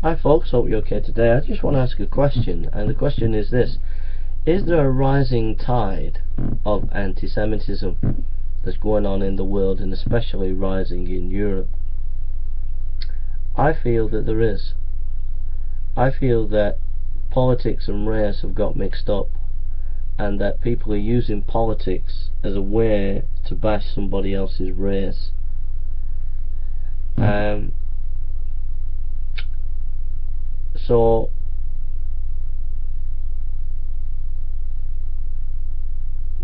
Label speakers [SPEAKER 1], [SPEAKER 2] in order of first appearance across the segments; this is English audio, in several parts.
[SPEAKER 1] Hi folks, hope you're okay today. I just want to ask a question, and the question is this: is there a rising tide of anti-Semitism that's going on in the world, and especially rising in Europe? I feel that there is. I feel that politics and race have got mixed up, and that people are using politics as a way to bash somebody else's race. So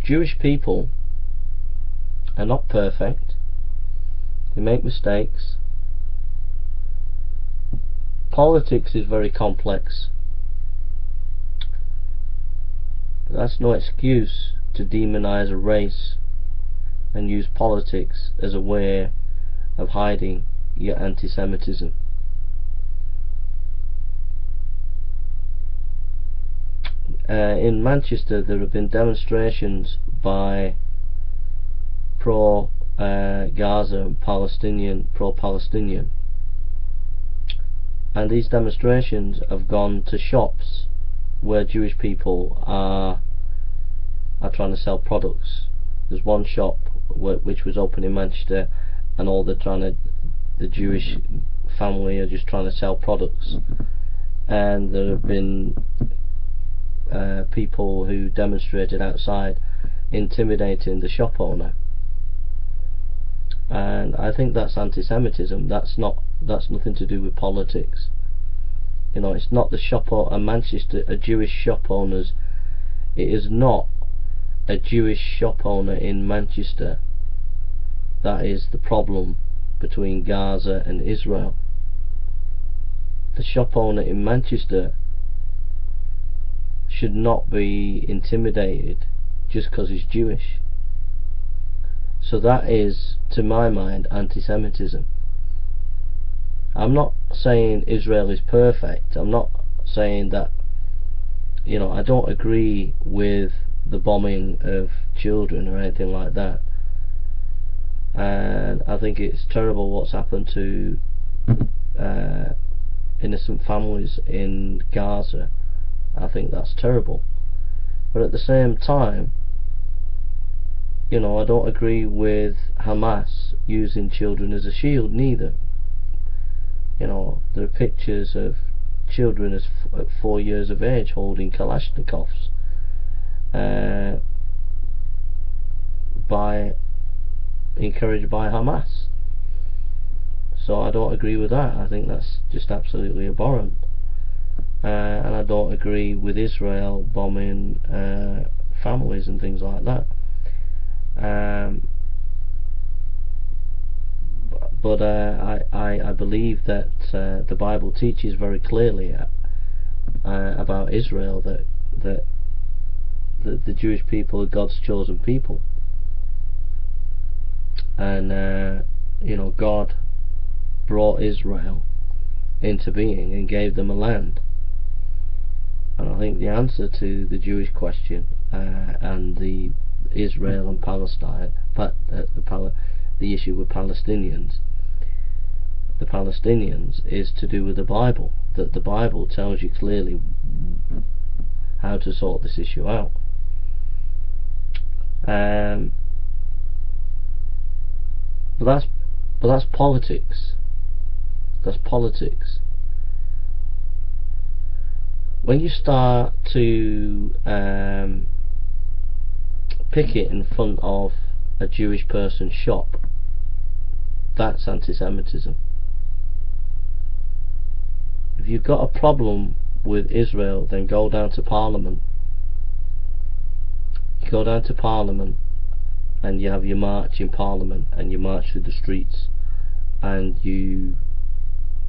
[SPEAKER 1] Jewish people are not perfect. They make mistakes. Politics is very complex, but that's no excuse to demonize a race and use politics as a way of hiding your anti-Semitism. In Manchester there have been demonstrations by pro-Gaza and pro-Palestinian, and these demonstrations have gone to shops where Jewish people are trying to sell products. There's one shop which was open in Manchester, and the Jewish family are just trying to sell products, and there have been people who demonstrated outside intimidating the shop owner, and I think that's anti-Semitism. That's nothing to do with politics. You know, it's not the shop owner, Manchester, a Jewish shop owners. It is not a Jewish shop owner in Manchester that is the problem between Gaza and Israel. The shop owner in Manchester should not be intimidated just because he's Jewish. So that is, to my mind, anti-Semitism. I'm not saying Israel is perfect. I'm not saying that, you know, I don't agree with the bombing of children or anything like that, and I think it's terrible what's happened to innocent families in Gaza. I think that's terrible, but at the same time, you know, I don't agree with Hamas using children as a shield neither. You know, there are pictures of children at 4 years of age holding Kalashnikovs encouraged by Hamas. So I don't agree with that. I think that's just absolutely abhorrent. And I don't agree with Israel bombing families and things like that. But I believe that the Bible teaches very clearly about Israel, that the Jewish people are God's chosen people, and you know, God brought Israel into being and gave them a land. And I think the answer to the Jewish question and the Israel and Palestine, the issue with Palestinians, the Palestinians, is to do with the Bible. That the Bible tells you clearly how to sort this issue out. But that's politics. That's politics. When you start to picket in front of a Jewish person's shop, that's anti-Semitism. If you've got a problem with Israel, then go down to Parliament. You go down to Parliament and you have your march in Parliament, and you march through the streets, and you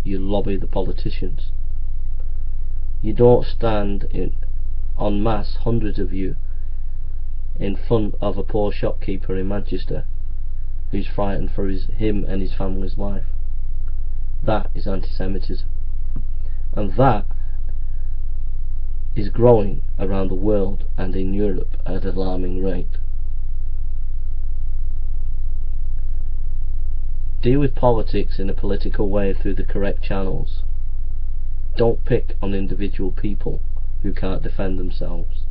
[SPEAKER 1] lobby the politicians. You don't stand en masse, hundreds of you, in front of a poor shopkeeper in Manchester who's frightened for him and his family's life. That is anti-Semitism, and that is growing around the world and in Europe at an alarming rate. Deal with politics in a political way through the correct channels. don't pick on individual people who can't defend themselves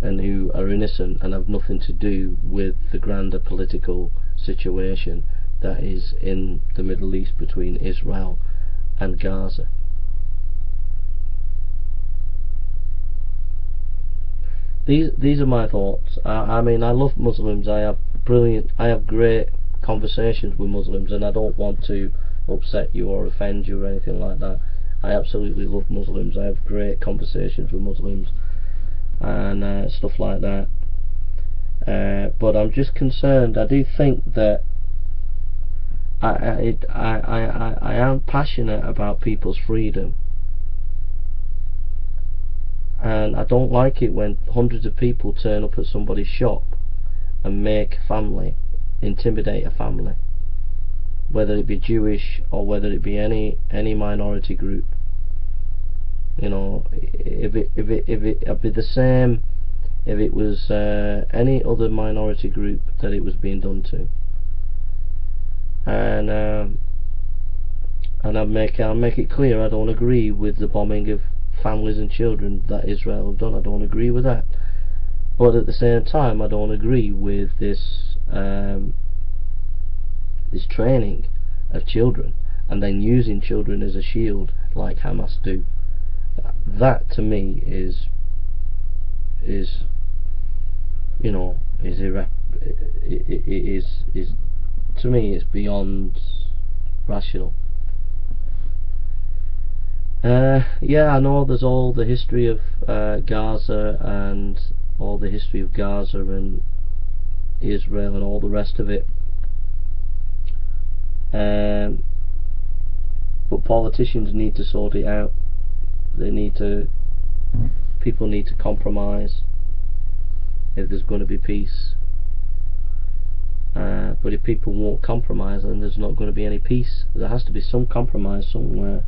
[SPEAKER 1] and who are innocent and have nothing to do with the grander political situation that is in the Middle East between Israel and Gaza. These are my thoughts. I mean, I love Muslims. I have great conversations with Muslims, and I don't want to upset you or offend you or anything like that. I absolutely love Muslims. I have great conversations with Muslims and stuff like that. But I'm just concerned. I do think that I am passionate about people's freedom, and I don't like it when hundreds of people turn up at somebody's shop and make a family, intimidate a family, whether it be Jewish or whether it be any minority group. You know, if it'd be the same if it was any other minority group that it was being done to. And I'll make it clear, I don't agree with the bombing of families and children that Israel have done. I don't agree with that. But at the same time, I don't agree with this this training of children and then using children as a shield like Hamas do. That to me is you know, is to me it's beyond rational. Yeah, I know there's all the history of Gaza and all the history of Gaza and Israel and all the rest of it. But politicians need to sort it out. People need to compromise if there's going to be peace. But if people won't compromise, then there's not going to be any peace. There has to be some compromise somewhere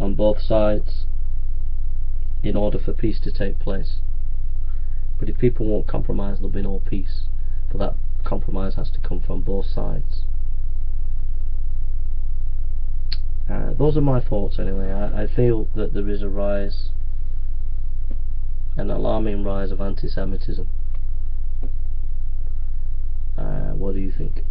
[SPEAKER 1] on both sides in order for peace to take place. But if people won't compromise, there'll be no peace. But that compromise has to come from both sides. Those are my thoughts anyway. I feel that there is an alarming rise of anti-Semitism. What do you think?